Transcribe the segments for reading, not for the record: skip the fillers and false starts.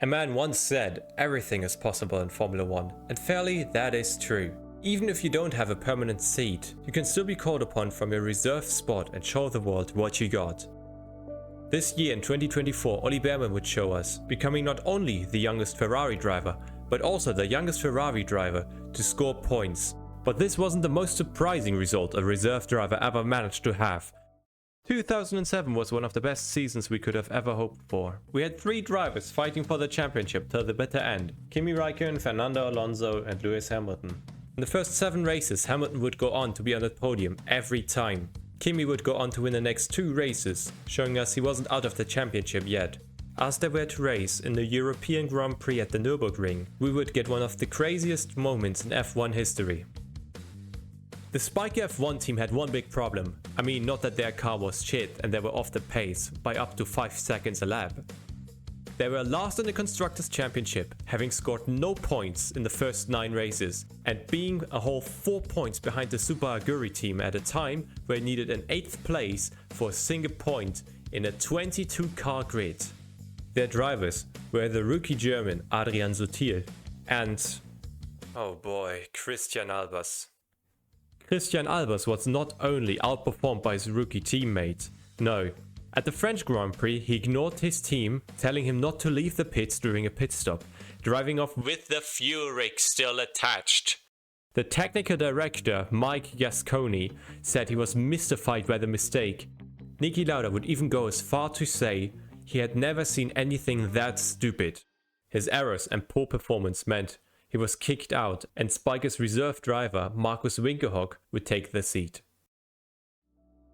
A man once said, everything is possible in Formula 1, and fairly that is true. Even if you don't have a permanent seat, you can still be called upon from your reserve spot and show the world what you got. This year in 2024, Ollie Behrman would show us, becoming not only the youngest Ferrari driver, but also the youngest Ferrari driver to score points. But this wasn't the most surprising result a reserve driver ever managed to have. 2007 was one of the best seasons we could have ever hoped for. We had 3 drivers fighting for the championship till the bitter end: Kimi Räikkönen, Fernando Alonso and Lewis Hamilton. In the first 7 races, Hamilton would go on to be on the podium every time. Kimi would go on to win the next 2 races, showing us he wasn't out of the championship yet. As they were to race in the European Grand Prix at the Nürburgring, we would get one of the craziest moments in F1 history. The Spyker F1 team had one big problem. I mean, not that their car was shit and they were off the pace by up to 5 seconds a lap. They were last in the Constructors' Championship, having scored no points in the first 9 races, and being a whole 4 points behind the Super Aguri team at a time where it needed an 8th place for a single point in a 22 car grid. Their drivers were the rookie German Adrian Sutil and, oh boy, Christian Albers. Christian Albers was not only outperformed by his rookie teammate, no. At the French Grand Prix, he ignored his team, telling him not to leave the pits during a pit stop, driving off with the fuel rig still attached. The technical director, Mike Gasconi, said he was mystified by the mistake. Niki Lauda would even go as far to say he had never seen anything that stupid. His errors and poor performance meant he was kicked out, and Spyker's reserve driver, Markus Winkelhock, would take the seat.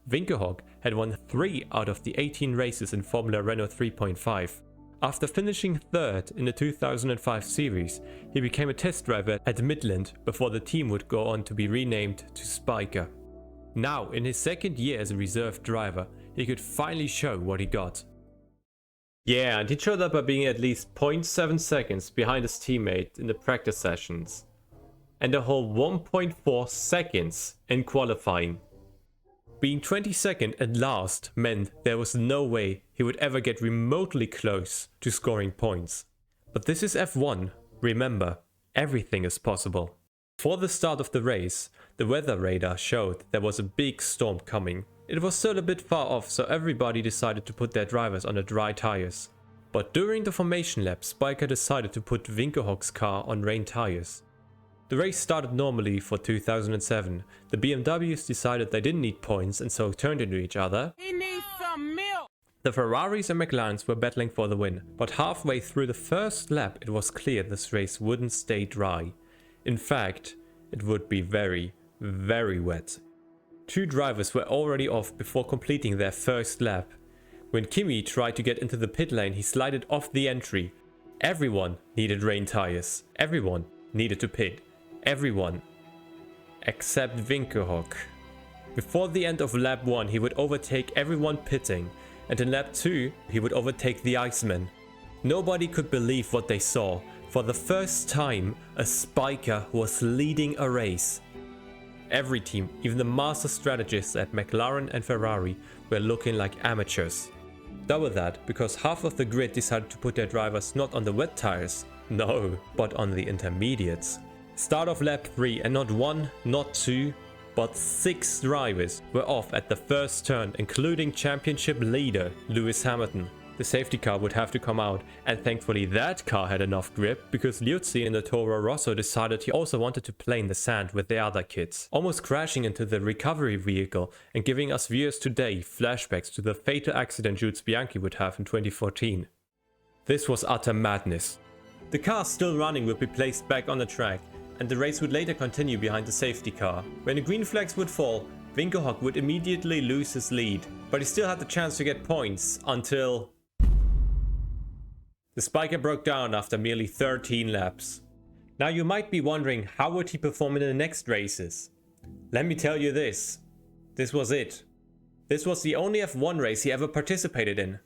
Winkelhock had won 3 out of the 18 races in Formula Renault 3.5. After finishing 3rd in the 2005 series, he became a test driver at Midland before the team would go on to be renamed to Spyker. Now, in his 2nd year as a reserve driver, he could finally show what he got. Yeah, and he showed up by being at least 0.7 seconds behind his teammate in the practice sessions, and a whole 1.4 seconds in qualifying. Being 22nd and last meant there was no way he would ever get remotely close to scoring points. But this is F1, remember, everything is possible. Before the start of the race, the weather radar showed there was a big storm coming. It was still a bit far off, so everybody decided to put their drivers on the dry tires. But during the formation lap, Spyker decided to put Winkelhock's car on rain tires. The race started normally for 2007. The BMWs decided they didn't need points and so turned into each other. He needs some milk! The Ferraris and McLarens were battling for the win, but halfway through the first lap it was clear this race wouldn't stay dry. In fact, it would be very, very wet. 2 drivers were already off before completing their first lap. When Kimi tried to get into the pit lane, he slided off the entry. Everyone needed rain tires. Everyone needed to pit. Everyone. Except Winkelhock. Before the end of lap 1, he would overtake everyone pitting, and in lap 2, he would overtake the Iceman. Nobody could believe what they saw. For the first time, a Spyker was leading a race. Every team, even the master strategists at McLaren and Ferrari, were looking like amateurs. Double that, because half of the grid decided to put their drivers not on the wet tires, no, but on the intermediates. Start of lap 3 and not 1, not 2, but 6 drivers were off at the first turn, including championship leader Lewis Hamilton. The safety car would have to come out, and thankfully that car had enough grip because Liuzzi in the Toro Rosso decided he also wanted to play in the sand with the other kids, almost crashing into the recovery vehicle and giving us viewers today flashbacks to the fatal accident Jules Bianchi would have in 2014. This was utter madness. The car still running would be placed back on the track, and the race would later continue behind the safety car. When the green flags would fall, Winkelhock would immediately lose his lead, but he still had the chance to get points until the Spyker broke down after merely 13 laps. Now you might be wondering, how would he perform in the next races? Let me tell you this. This was it. This was the only F1 race he ever participated in.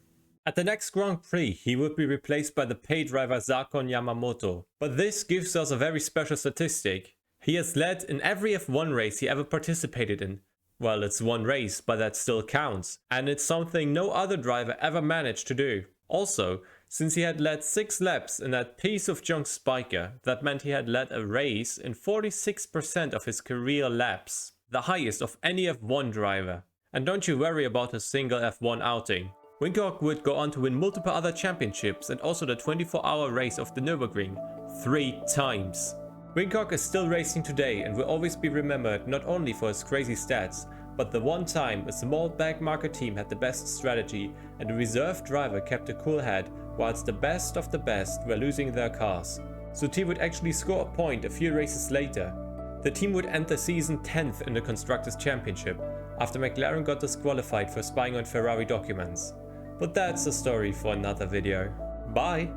At the next Grand Prix, he would be replaced by the pay driver Sakon Yamamoto. But this gives us a very special statistic. He has led in every F1 race he ever participated in. Well, it's one race, but that still counts. And it's something no other driver ever managed to do. Also, Since he had led 6 laps in that piece of junk Spyker, that meant he had led a race in 46% of his career laps, the highest of any F1 driver. And don't you worry about a single F1 outing. Winkelhock would go on to win multiple other championships and also the 24-hour race of the Nürburgring 3 times. Winkelhock is still racing today and will always be remembered not only for his crazy stats, but the one time a small backmarker team had the best strategy and a reserve driver kept a cool head whilst the best of the best were losing their cars. So the team would actually score a point a few races later. The team would end the season 10th in the Constructors' Championship after McLaren got disqualified for spying on Ferrari documents. But that's a story for another video. Bye!